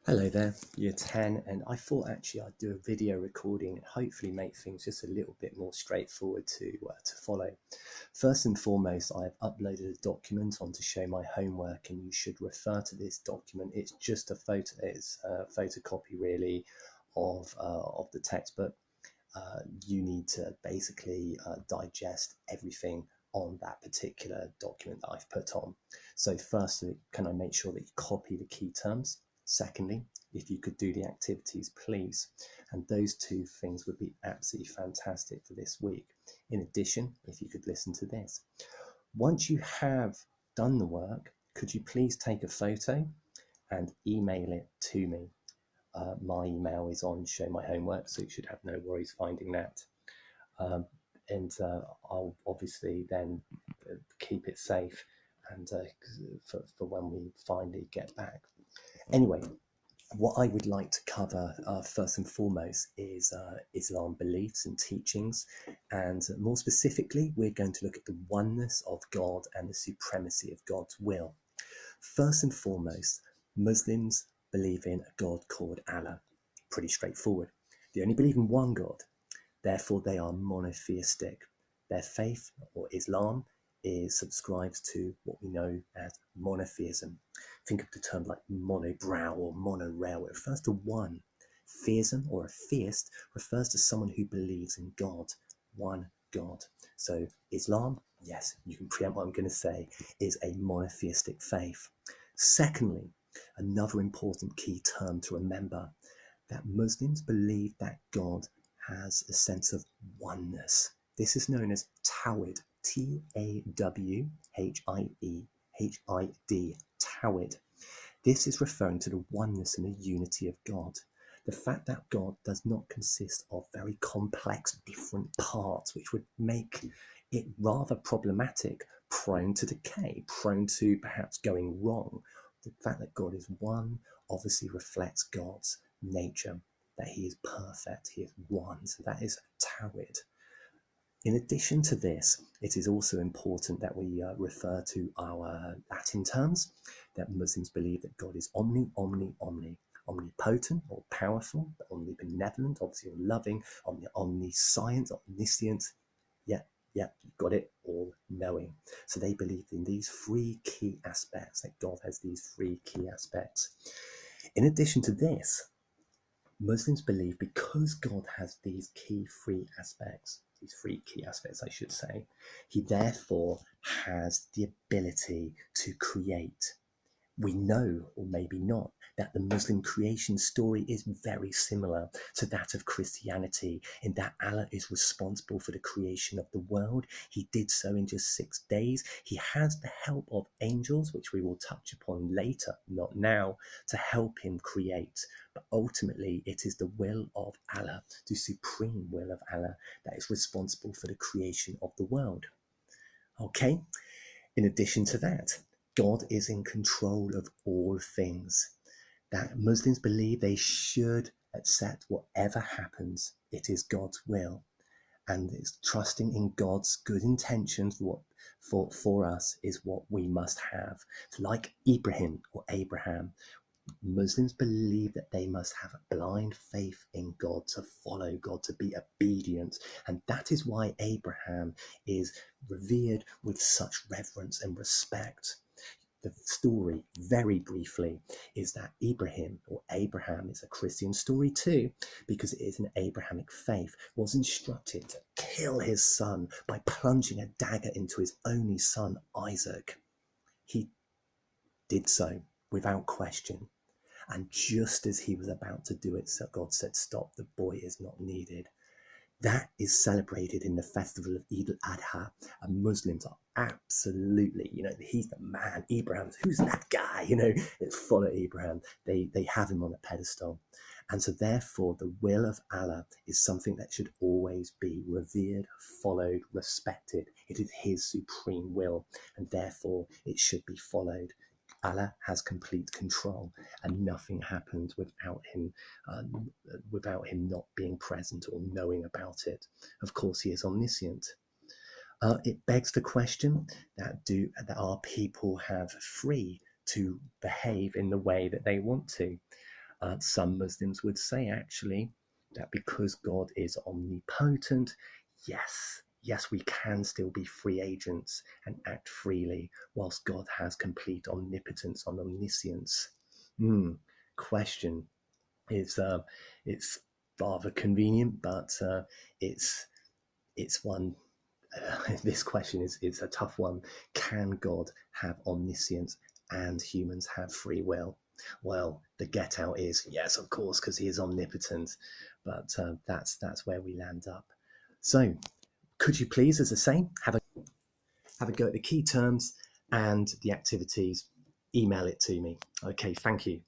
Hello there, year 10, and I thought actually I'd do a video recording and hopefully make things just a little bit more straightforward to follow. First and foremost, I've uploaded a document on to show my homework, and you should refer to this document. It's just a photo, it's a photocopy really of the textbook. You need to basically digest everything on that particular document that I've put on. So firstly, can I make sure that you copy the key terms? Secondly, if you could do the activities, please. And those two things would be absolutely fantastic for this week. In addition, if you could listen to this. Once you have done the work, could you please take a photo and email it to me? My email is on Show My Homework, so you should have no worries finding that. Um, and I'll obviously then keep it safe and for when we finally get back. Anyway, what I would like to cover first and foremost is Islam beliefs and teachings, and more specifically, we're going to look at the oneness of God and the supremacy of God's will. First and foremost, Muslims believe in a God called Allah. Pretty straightforward. They only believe in one God, therefore they are monotheistic. Their faith, or Islam, subscribes to what we know as monotheism. Think of the term like monobrow or monorail. It refers to one. Theism, or a theist, refers to someone who believes in God, one God. So Islam, yes, you can preempt what I'm going to say, is a monotheistic faith. Secondly, another important key term to remember, that Muslims believe that God has a sense of oneness. This is known as Tawhid, Tawhid, Tawhid. This is referring to the oneness and the unity of God. The fact that God does not consist of very complex different parts, which would make it rather problematic, prone to decay, prone to perhaps going wrong. The fact that God is one obviously reflects God's nature, that he is perfect, he is one. So that is Tawhid. In addition to this, it is also important that we refer to our Latin terms, that Muslims believe that God is omnipotent or powerful, omnibenevolent, obviously or loving, omniscient, omniscient. Yeah, you got it, all knowing. So they believe in these three key aspects, that God has these three key aspects. In addition to this, Muslims believe because God has these three key aspects, I should say, he therefore has the ability to create. We know, or maybe not, that the Muslim creation story is very similar to that of Christianity, in that Allah is responsible for the creation of the world. He did so in just 6 days. He has the help of angels, which we will touch upon later, not now, to help him create. But ultimately, it is the will of Allah, the supreme will of Allah, that is responsible for the creation of the world. Okay? In addition to that, God is in control of all things. That Muslims believe they should accept whatever happens, it is God's will. And it's trusting in God's good intentions for us is what we must have. Like Ibrahim or Abraham, Muslims believe that they must have a blind faith in God, to follow God, to be obedient. And that is why Abraham is revered with such reverence and respect. The story, very briefly, is that Abraham is a Christian story too, because it is an Abrahamic faith, was instructed to kill his son by plunging a dagger into his only son, Isaac. He did so without question. And just as he was about to do it, so God said, stop, the boy is not needed. That is celebrated in the festival of Eid al-Adha, and Muslims are absolutely, he's the man, Abraham, who's that guy, let's follow Abraham. They have him on a pedestal. And so therefore, the will of Allah is something that should always be revered, followed, respected. It is his supreme will, and therefore it should be followed. Allah has complete control, and nothing happens without him not being present or knowing about it. Of course, he is omniscient. It begs the question that our people have free to behave in the way that they want to? Some Muslims would say actually that because God is omnipotent, yes, we can still be free agents and act freely, whilst God has complete omnipotence and omniscience. Question is, it's rather convenient, but it's one. This question is a tough one. Can God have omniscience and humans have free will? Well, the get out is yes, of course, because he is omnipotent. But that's where we land up. So, could you please, as I say, have a go at the key terms and the activities? Email it to me. Okay, thank you.